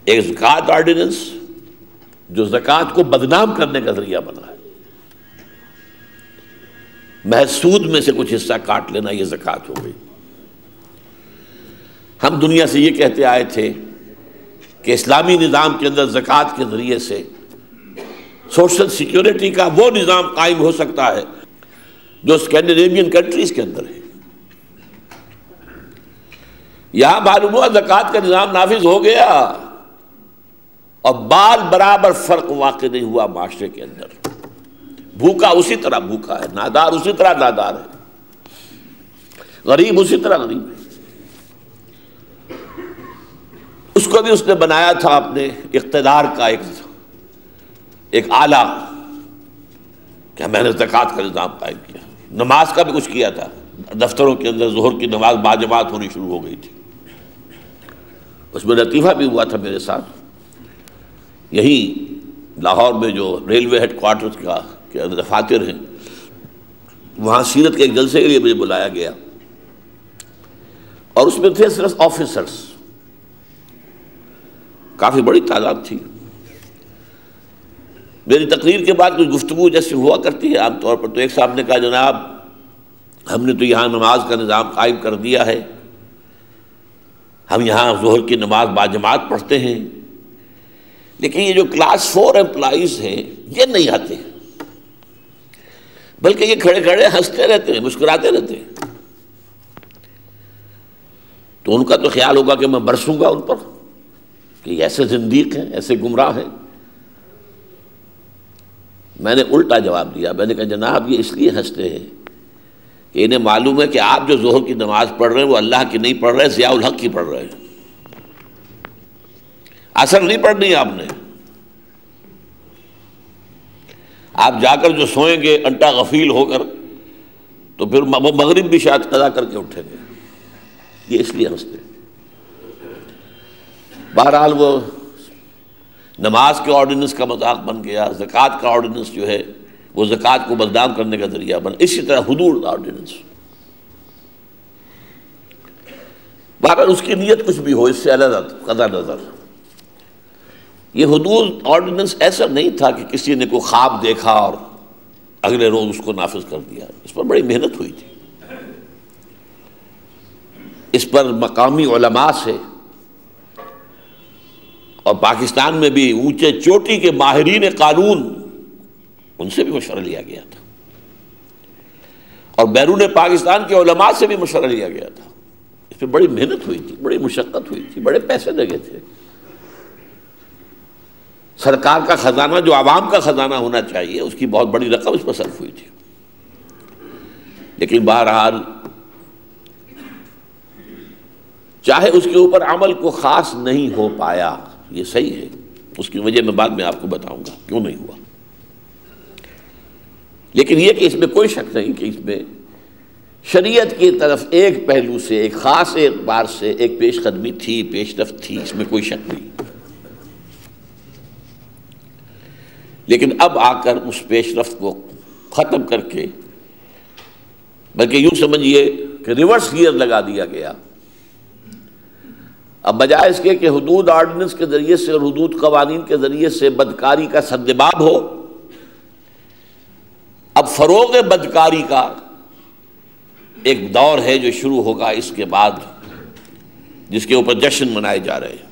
ایک زکوٰۃ آرڈیننس جو زکوٰۃ کو بدنام کرنے کا ذریعہ بنا ہے، محض سود میں سے کچھ حصہ کاٹ لینا، یہ زکوٰۃ ہو گئی۔ ہم دنیا سے یہ کہتے آئے تھے کہ اسلامی نظام کے اندر زکوٰۃ کے ذریعے سے سوشل سیکیورٹی کا وہ نظام قائم ہو سکتا ہے جو اسکینڈینیوین کنٹریز کے اندر ہے۔ یہاں معلوم ہوا زکوٰۃ کا نظام نافذ ہو گیا اور بال برابر فرق واقع نہیں ہوا معاشرے کے اندر۔ بھوکا اسی طرح بھوکا ہے، نادار اسی طرح نادار ہے، غریب اسی طرح غریب ہے۔ اس کو بھی اس نے بنایا تھا اپنے اقتدار کا ایک آلہ کہ میں نے زکوٰۃ کا نظام قائم کیا۔ نماز کا بھی کچھ کیا تھا، دفتروں کے اندر ظہر کی نماز باجماعت ہونی شروع ہو گئی تھی۔ اس میں لطیفہ بھی ہوا تھا میرے ساتھ، یہی لاہور میں جو ریلوے ہیڈ کوارٹرز کے دفاتر ہیں، وہاں سیرت کے ایک جلسے کے لیے مجھے بلایا گیا، اور اس میں تھے صرف آفیسرز، کافی بڑی تعداد تھی۔ میری تقریر کے بعد کچھ گفتگو جیسے ہوا کرتی ہے عام طور پر، تو ایک صاحب نے کہا جناب ہم نے تو یہاں نماز کا نظام قائم کر دیا ہے، ہم یہاں ظہر کی نماز باجماعت پڑھتے ہیں، لیکن یہ جو کلاس 4 امپلائیز ہیں یہ نہیں آتے، بلکہ یہ کھڑے کھڑے ہنستے رہتے ہیں، مسکراتے رہتے ہیں۔ تو ان کا تو خیال ہوگا کہ میں برسوں گا ان پر کہ یہ ایسے زندیق ہیں، ایسے گمراہ ہیں۔ میں نے الٹا جواب دیا، میں نے کہا جناب یہ اس لیے ہنستے ہیں کہ انہیں معلوم ہے کہ آپ جو ظہر کی نماز پڑھ رہے ہیں وہ اللہ کی نہیں پڑھ رہے، ضیاء الحق کی پڑھ رہے ہیں، اثر نہیں پڑھنی آپ نے۔ آپ جا کر جو سوئیں گے انٹا غفیل ہو کر، تو پھر وہ مغرب بھی شاید قضا کر کے اٹھیں گے، یہ اس لیے ہنستے ہیں۔ بہرحال وہ نماز کے آرڈیننس کا مذاق بن گیا، زکوٰۃ کا آرڈیننس جو ہے وہ زکوٰۃ کو بدنام کرنے کا ذریعہ بنا، اسی طرح حدود آرڈیننس۔ بہرحال اس کی نیت کچھ بھی ہو، اس سے علیحدہ قضا نظر، یہ حدود آرڈیننس ایسا نہیں تھا کہ کسی نے کوئی خواب دیکھا اور اگلے روز اس کو نافذ کر دیا، اس پر بڑی محنت ہوئی تھی۔ اس پر مقامی علماء سے اور پاکستان میں بھی اونچے چوٹی کے ماہرین قانون، ان سے بھی مشورہ لیا گیا تھا، اور بیرون پاکستان کے علماء سے بھی مشورہ لیا گیا تھا۔ اس پہ بڑی محنت ہوئی تھی، بڑی مشقت ہوئی تھی، بڑے پیسے لگے تھے۔ سرکار کا خزانہ جو عوام کا خزانہ ہونا چاہیے، اس کی بہت بڑی رقم اس پر صرف ہوئی تھی، لیکن بہرحال چاہے اس کے اوپر عمل کو خاص نہیں ہو پایا، یہ صحیح ہے، اس کی وجہ میں بعد میں آپ کو بتاؤں گا کیوں نہیں ہوا، لیکن یہ کہ اس میں کوئی شک نہیں کہ اس میں شریعت کی طرف ایک پہلو سے، ایک خاص اعتبار سے ایک پیش قدمی تھی، پیش رفت تھی، اس میں کوئی شک نہیں۔ لیکن اب آ کر اس پیش رفت کو ختم کر کے، بلکہ یوں سمجھیے کہ ریورس گیئر لگا دیا گیا۔ اب بجائے اس کے کہ حدود آرڈیننس کے ذریعے سے اور حدود قوانین کے ذریعے سے بدکاری کا سدباب ہو، اب فروغ بدکاری کا ایک دور ہے جو شروع ہوگا اس کے بعد، جس کے اوپر جشن منائے جا رہے ہیں۔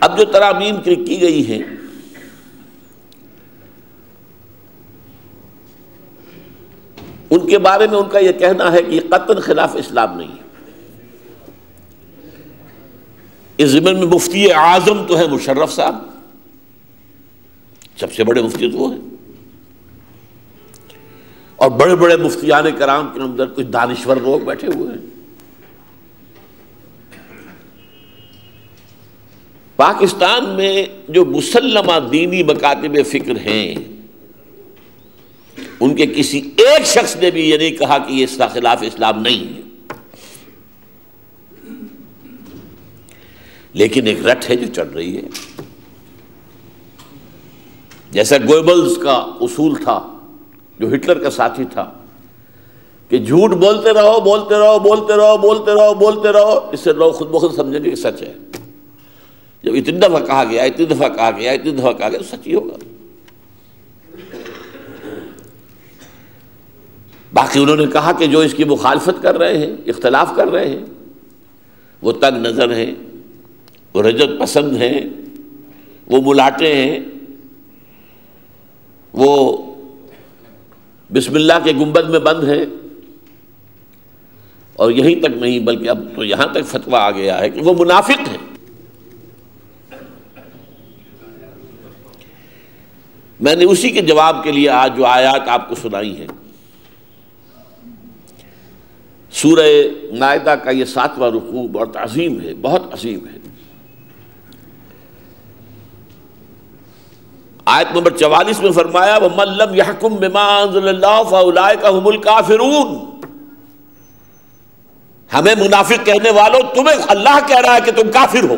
اب جو ترامیم کی گئی ہیں ان کے بارے میں ان کا یہ کہنا ہے کہ یہ قطعاً خلاف اسلام نہیں ہے۔ اس ضمن میں مفتی اعظم تو ہے مشرف صاحب، سب سے بڑے مفتی تو وہ ہیں، اور بڑے بڑے مفتیان کرام کے اندر کچھ دانشور لوگ بیٹھے ہوئے ہیں۔ پاکستان میں جو مسلمہ دینی مکاتب فکر ہیں، ان کے کسی ایک شخص نے بھی یہ نہیں کہا کہ یہ اس کا خلاف اسلام نہیں ہے، لیکن ایک رٹ ہے جو چل رہی ہے، جیسا گوئبلز کا اصول تھا جو ہٹلر کا ساتھی تھا کہ جھوٹ بولتے رہو بولتے رہو بولتے رہو بولتے رہو بولتے رہو، اس سے لوگ خود بخود سمجھیں گے کہ سچ ہے۔ جب اتنی دفعہ کہا گیا اتنی دفعہ کہا گیا اتنی دفعہ کہا گیا تو سچ ہی ہوگا۔ باقی انہوں نے کہا کہ جو اس کی مخالفت کر رہے ہیں، اختلاف کر رہے ہیں، وہ تنگ نظر ہیں، وہ رجت پسند ہیں، وہ ملاٹے ہیں، وہ بسم اللہ کے گنبد میں بند ہیں، اور یہیں تک نہیں بلکہ اب تو یہاں تک فتویٰ آ گیا ہے کہ وہ منافق ہیں۔ میں نے اسی کے جواب کے لیے آج جو آیات آپ کو سنائی ہیں، سورہ مائدہ کا یہ 7واں رکوع بہت عظیم ہے، بہت عظیم ہے۔ آیت نمبر 44 میں فرمایا وَمَن لَّمْ يَحْكُم بِمَا أَنزَلَ اللَّهُ فَأُولَٰئِكَ هُمُ الْكَافِرُونَ۔ ہمیں منافق کہنے والوں، تمہیں اللہ کہہ رہا ہے کہ تم کافر ہو۔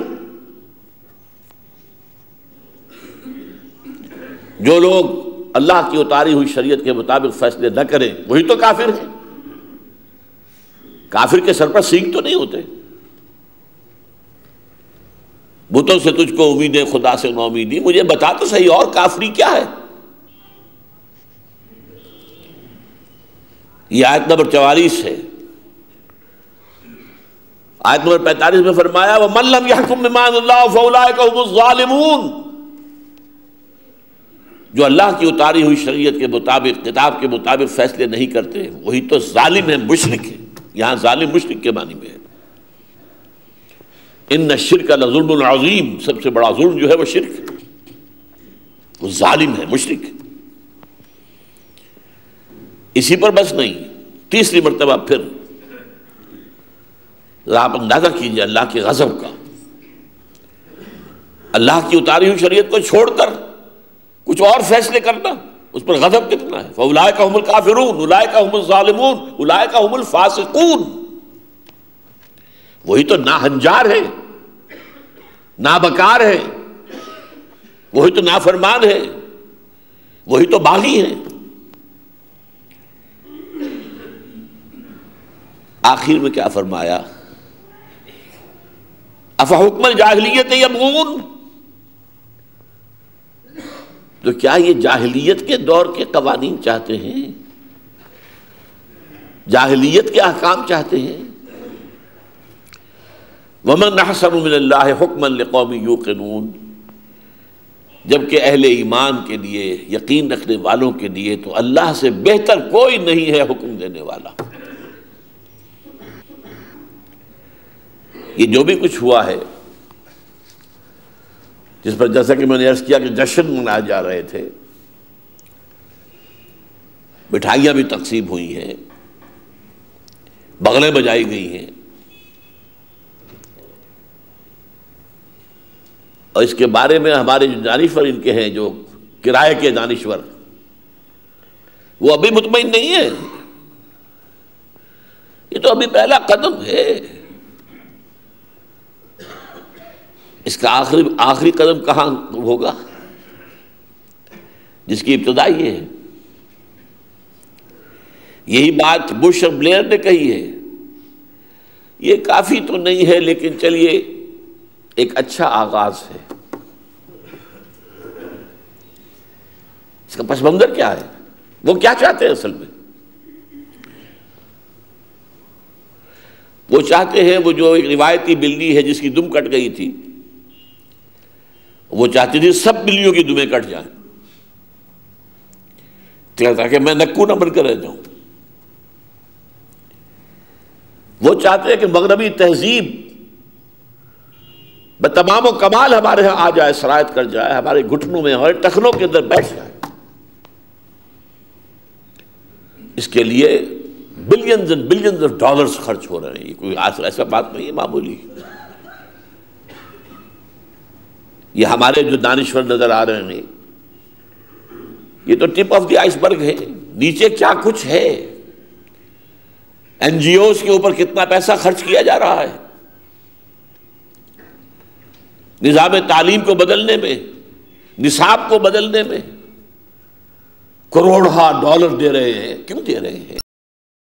جو لوگ اللہ کی اتاری ہوئی شریعت کے مطابق فیصلے نہ کریں وہی تو کافر ہیں۔ کافر کے سر پر سینگ تو نہیں ہوتے۔ بتوں سے تجھ کو امید ہے خدا سے نو امیدی، مجھے بتا تو صحیح اور کافری کیا ہے۔ یہ آیت نمبر 44 ہے۔ آیت نمبر 45 میں فرمایا وَمَن لَّمْ يَحْكُم بِمَا أَنزَلَ اللَّهُ فَأُولَٰئِكَ هُمُ الظَّالِمُونَ۔ جو اللہ کی اتاری ہوئی شریعت کے مطابق، کتاب کے مطابق فیصلے نہیں کرتے وہی تو ظالم ہے، مشرک ہے۔ یہاں ظالم مشرک کے معنی میں ہے۔ ان الشرک لظلم عظیم، سب سے بڑا ظلم جو ہے وہ شرک ہے، وہ ظالم ہے، مشرک ہے۔ اسی پر بس نہیں، تیسری مرتبہ پھر آپ اندازہ کیجئے اللہ کے غضب کا۔ اللہ کی اتاری ہوئی شریعت کو چھوڑ کر کچھ اور فیصلے کرنا، اس پر غضب کتنا ہے۔ فَأُولَٰئِكَ هُمُ الْكَافِرُونَ أُولَٰئِكَ هُمُ الظَّالِمُونَ أُولَٰئِكَ هُمُ الْفَاسِقُونَ۔ وہی تو ناہنجار ہے، نابکار ہے، وہی تو نافرمان ہے، وہی تو باغی ہے۔ آخر میں کیا فرمایا؟ افحکم الجاہلیت یبغون۔ تو کیا یہ جاہلیت کے دور کے قوانین چاہتے ہیں؟ جاہلیت کے احکام چاہتے ہیں؟ وَمَنْ أَحْسَنُ مِنَ اللَّهِ حُكْمًا لِقَوْمٍ يُوقِنُونَ۔ جبکہ اہل ایمان کے لیے، یقین رکھنے والوں کے لیے تو اللہ سے بہتر کوئی نہیں ہے حکم دینے والا۔ یہ جو بھی کچھ ہوا ہے، جس پر جیسا کہ میں نے عرض کیا کہ جشن منائے جا رہے تھے، مٹھائیاں بھی تقسیم ہوئی ہیں، بغلیں بجائی گئی ہیں، اور اس کے بارے میں ہمارے جو دانشور ان کے ہیں، جو کرائے کے دانشور، وہ ابھی مطمئن نہیں ہے۔ یہ تو ابھی پہلا قدم ہے، اس کا آخری قدم کہاں ہوگا، جس کی ابتدا یہ ہے۔ یہی بات بش اور بلیئر نے کہی ہے۔ یہ کافی تو نہیں ہے لیکن چلیے ایک اچھا آغاز ہے۔ اس کا پس منظر کیا ہے؟ وہ کیا چاہتے ہیں اصل میں؟ وہ چاہتے ہیں، وہ جو ایک روایتی بلی ہے جس کی دم کٹ گئی تھی، وہ چاہتی تھی سب بلیوں کی دمیں کٹ جائیں تاکہ میں نکو نہ بن کر رہ جاؤں۔ وہ چاہتے ہیں کہ مغربی تہذیب بتمام و کمال ہمارے ہاں آ جائے، سرایت کر جائے، ہمارے گھٹنوں میں، ہمارے ٹخنوں کے اندر بیٹھ جائے۔ اس کے لیے billions and billions of dollars خرچ ہو رہے ہیں۔ یہ کوئی ایسا بات نہیں ہے معمولی۔ یہ ہمارے جو دانشور نظر آ رہے ہیں، یہ تو ٹپ آف دی آئس برگ ہے، نیچے کیا کچھ ہے۔ این جی اوز کے اوپر کتنا پیسہ خرچ کیا جا رہا ہے، نظام تعلیم کو بدلنے میں، نصاب کو بدلنے میں کروڑہا ڈالر دے رہے ہیں۔ کیوں دے رہے ہیں؟